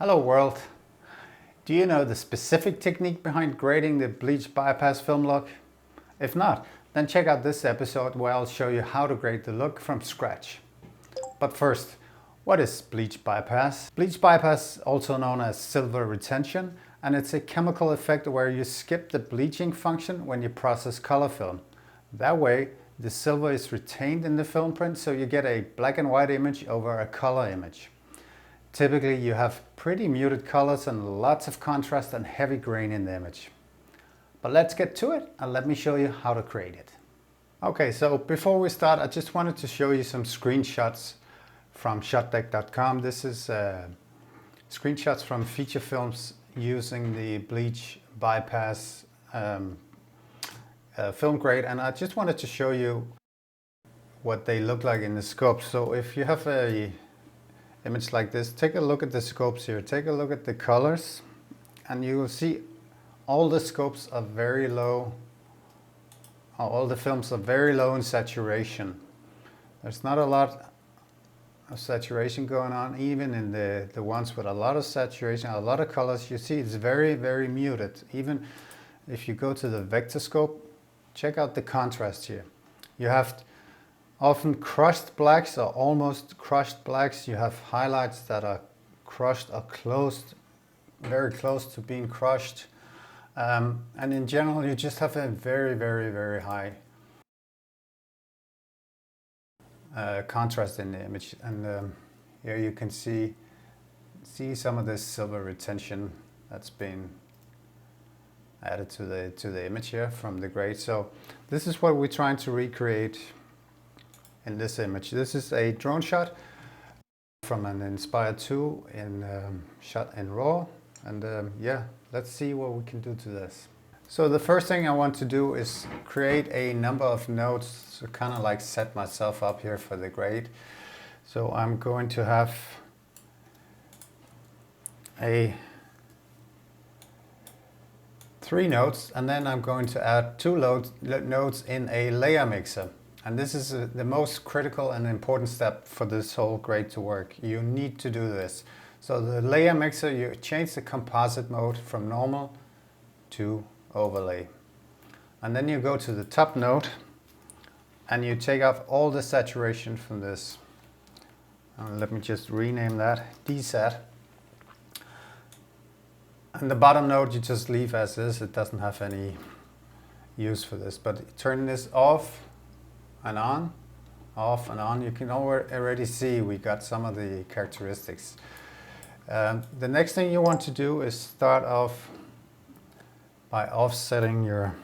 Hello world! Do you know the specific technique behind grading the Bleach Bypass film look? If not, then check out this episode where I'll show you how to grade the look from scratch. But first, what is Bleach Bypass? Bleach Bypass, also known as silver retention, and it's a chemical effect where you skip the bleaching function when you process color film. That way, the silver is retained in the film print, so you get a black and white image over a color image. Typically you have pretty muted colors and lots of contrast and heavy grain in the image. But let's get to it and let me show you how to create it. Okay, so before we start, I just wanted to show you some screenshots from shotdeck.com. This is screenshots from feature films using the Bleach Bypass film grade, and I just wanted to show you what they look like in the scope. So if you have a image like this, take a look at the scopes here, take a look at the colors, and you will see all the scopes are very low, all the films are very low in saturation. There's not a lot of saturation going on, even in the ones with a lot of saturation, a lot of colors. You see it's very, very muted. Even if you go to the vector scope, check out the contrast here. You have often crushed blacks or almost crushed blacks. You have highlights that are crushed or closed, very close to being crushed. And in general, you just have a very, very, very high contrast in the image. And here you can see some of this silver retention that's been added to the image here from the grade. So this is what we're trying to recreate in this image. This is a drone shot from an Inspire 2 shot in RAW, and yeah, let's see what we can do to this. So the first thing I want to do is create a number of nodes to kind of like set myself up here for the grade. So I'm going to have three nodes, and then I'm going to add two nodes in a layer mixer. And this is the most critical and important step for this whole grade to work. You need to do this. So the layer mixer, you change the composite mode from normal to overlay. And then you go to the top node and you take off all the saturation from this. Let me just rename that DZ. And the bottom node you just leave as is. It doesn't have any use for this, but turn this off and on, off and on. You can already see we got some of the characteristics. The next thing you want to do is start off by offsetting your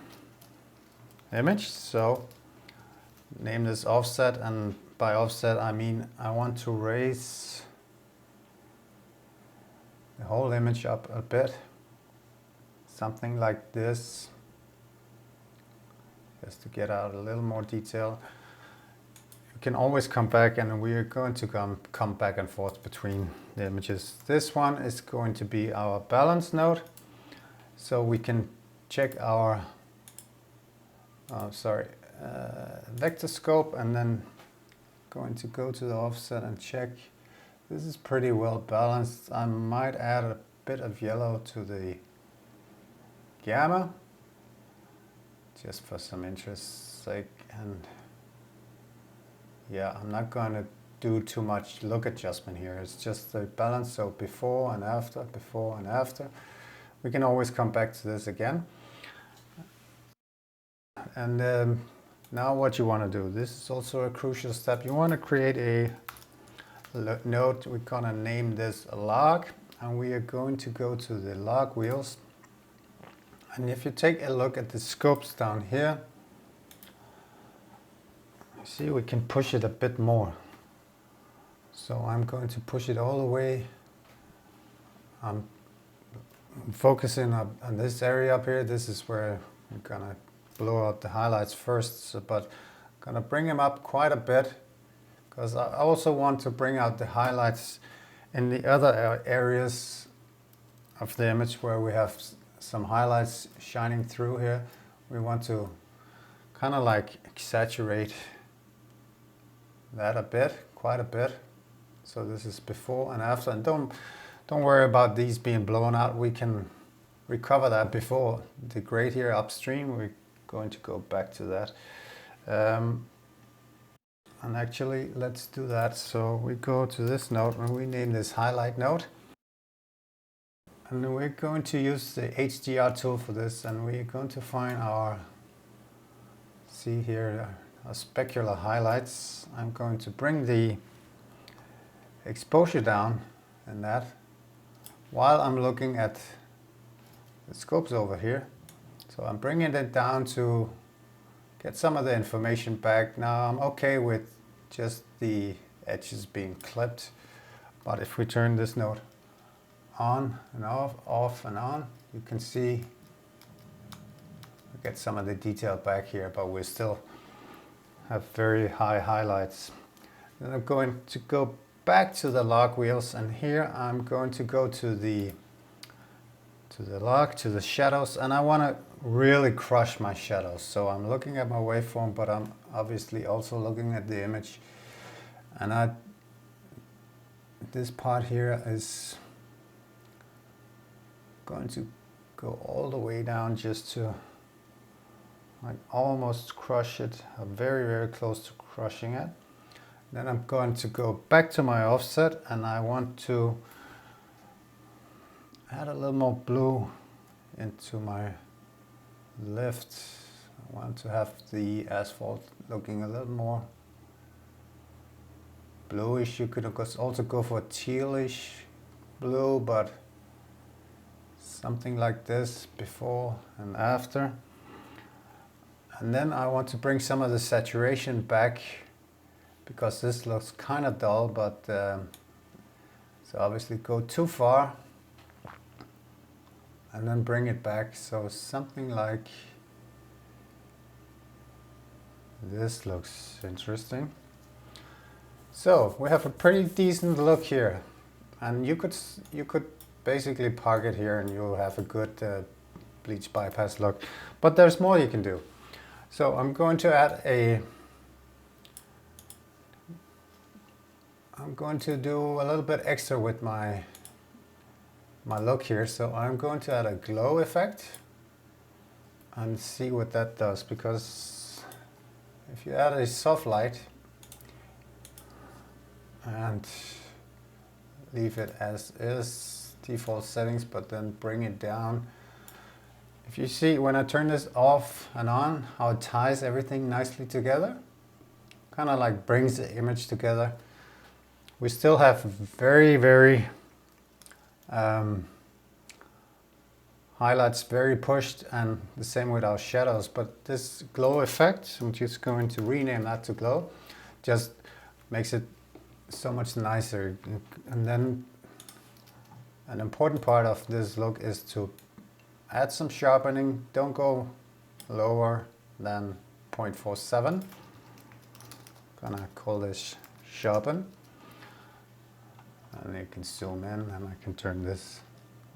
image. So name this offset, and by offset I mean I want to raise the whole image up a bit, something like this, just to get out a little more detail. You can always come back, and we are going to come back and forth between the images. This one is going to be our balance node, so we can check our vector scope, and then going to go to the offset and check. This is pretty well balanced. I might add a bit of yellow to the gamma, just for some interest's sake. And yeah, I'm not going to do too much look adjustment here. It's just the balance, so before and after, before and after. We can always come back to this again. And now what you want to do, this is also a crucial step. You want to create a node. We're going to name this a log, and we are going to go to the log wheels. And if you take a look at the scopes down here, you see we can push it a bit more. So I'm going to push it all the way. I'm focusing on this area up here. This is where I'm gonna blow out the highlights first, but I'm gonna bring them up quite a bit, because I also want to bring out the highlights in the other areas of the image where we have some highlights shining through here. We want to kind of like exaggerate that a bit, quite a bit. So this is before and after, and don't Don't worry about these being blown out. We can recover that before the grade here upstream. We're going to go back to that. And actually, let's do that. So we go to this node and we name this highlight node. And then we're going to use the HDR tool for this, and we're going to find our, see here, our specular highlights. I'm going to bring the exposure down in that while I'm looking at the scopes over here. So I'm bringing it down to get some of the information back. Now I'm okay with just the edges being clipped, but if we turn this node on and off and on, you can see we get some of the detail back here, but we still have very high highlights. Then I'm going to go back to the log wheels, and here I'm going to go to the log, to the shadows, and I want to really crush my shadows. So I'm looking at my waveform, but I'm obviously also looking at the image, and this part here is going to go all the way down just to like almost crush it, very, very close to crushing it. Then I'm going to go back to my offset, and I want to add a little more blue into my lift. I want to have the asphalt looking a little more bluish. You could of course also go for a tealish blue, but something like this before and after. And then I want to bring some of the saturation back, because this looks kind of dull, but so obviously go too far and then bring it back. So something like this looks interesting. So we have a pretty decent look here, and you could basically park it here and you'll have a good bleach bypass look, but there's more you can do. So I'm going to add I'm going to do a little bit extra with my look here. So I'm going to add a glow effect and see what that does, because if you add a soft light and leave it as is, default settings, but then bring it down, if you see when I turn this off and on, how it ties everything nicely together, kind of like brings the image together. We still have very, very highlights very pushed, and the same with our shadows, but this glow effect, I'm just going to rename that to glow, just makes it so much nicer. And then an important part of this look is to add some sharpening. Don't go lower than 0.47. Gonna call this sharpen, and you can zoom in, and I can turn this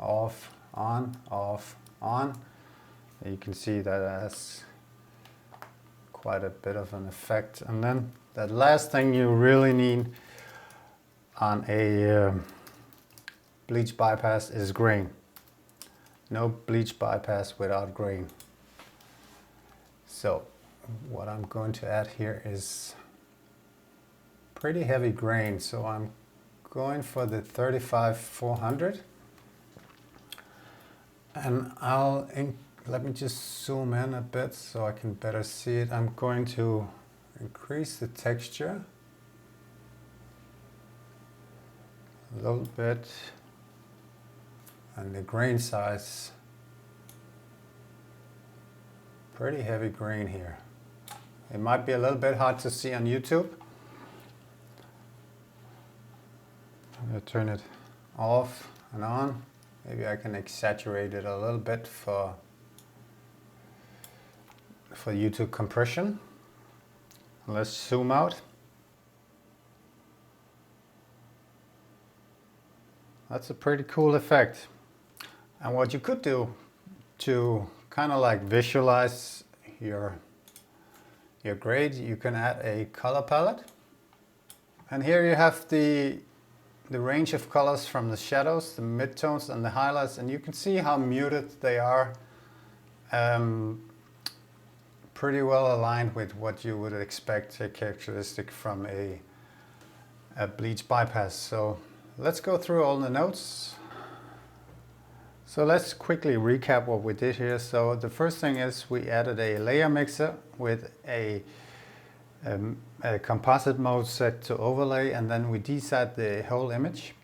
off, on, off, on. You can see that it has quite a bit of an effect. And then the last thing you really need on a bleach bypass is grain. No bleach bypass without grain. So what I'm going to add here is pretty heavy grain. So I'm going for the 35-400, and let me just zoom in a bit so I can better see it. I'm going to increase the texture a little bit, and the grain size, pretty heavy grain here. It might be a little bit hard to see on YouTube. I'm going to turn it off and on. Maybe I can exaggerate it a little bit for YouTube compression. Let's zoom out. That's a pretty cool effect. And what you could do to kind of like visualize your grade, you can add a color palette. And here you have the the range of colors from the shadows, the midtones and the highlights, and you can see how muted they are. Pretty well aligned with what you would expect a characteristic from a Bleach Bypass. So let's go through all the notes. So let's quickly recap what we did here. So the first thing is we added a layer mixer with a composite mode set to overlay, and then we desat the whole image.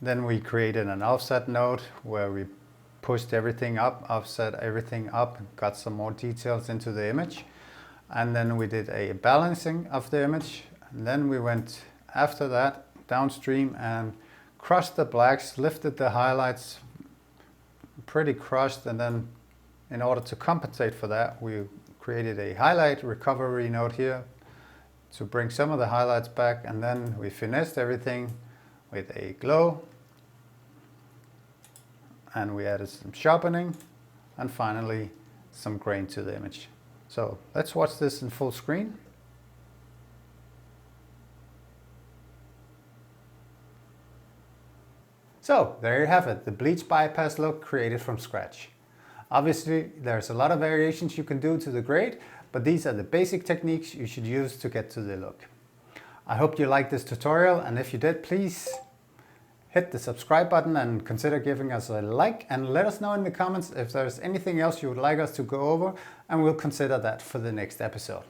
Then we created an offset node where we pushed everything up, offset everything up, got some more details into the image. And then we did a balancing of the image. And then we went after that downstream and crushed the blacks, lifted the highlights, pretty crushed, and then in order to compensate for that, we created a highlight recovery node here to bring some of the highlights back, and then we finessed everything with a glow, and we added some sharpening, and finally some grain to the image. So let's watch this in full screen. So there you have it, the Bleach Bypass look created from scratch. Obviously there's a lot of variations you can do to the grade, but these are the basic techniques you should use to get to the look. I hope you liked this tutorial, and if you did, please hit the subscribe button and consider giving us a like, and let us know in the comments if there's anything else you would like us to go over, and we'll consider that for the next episode.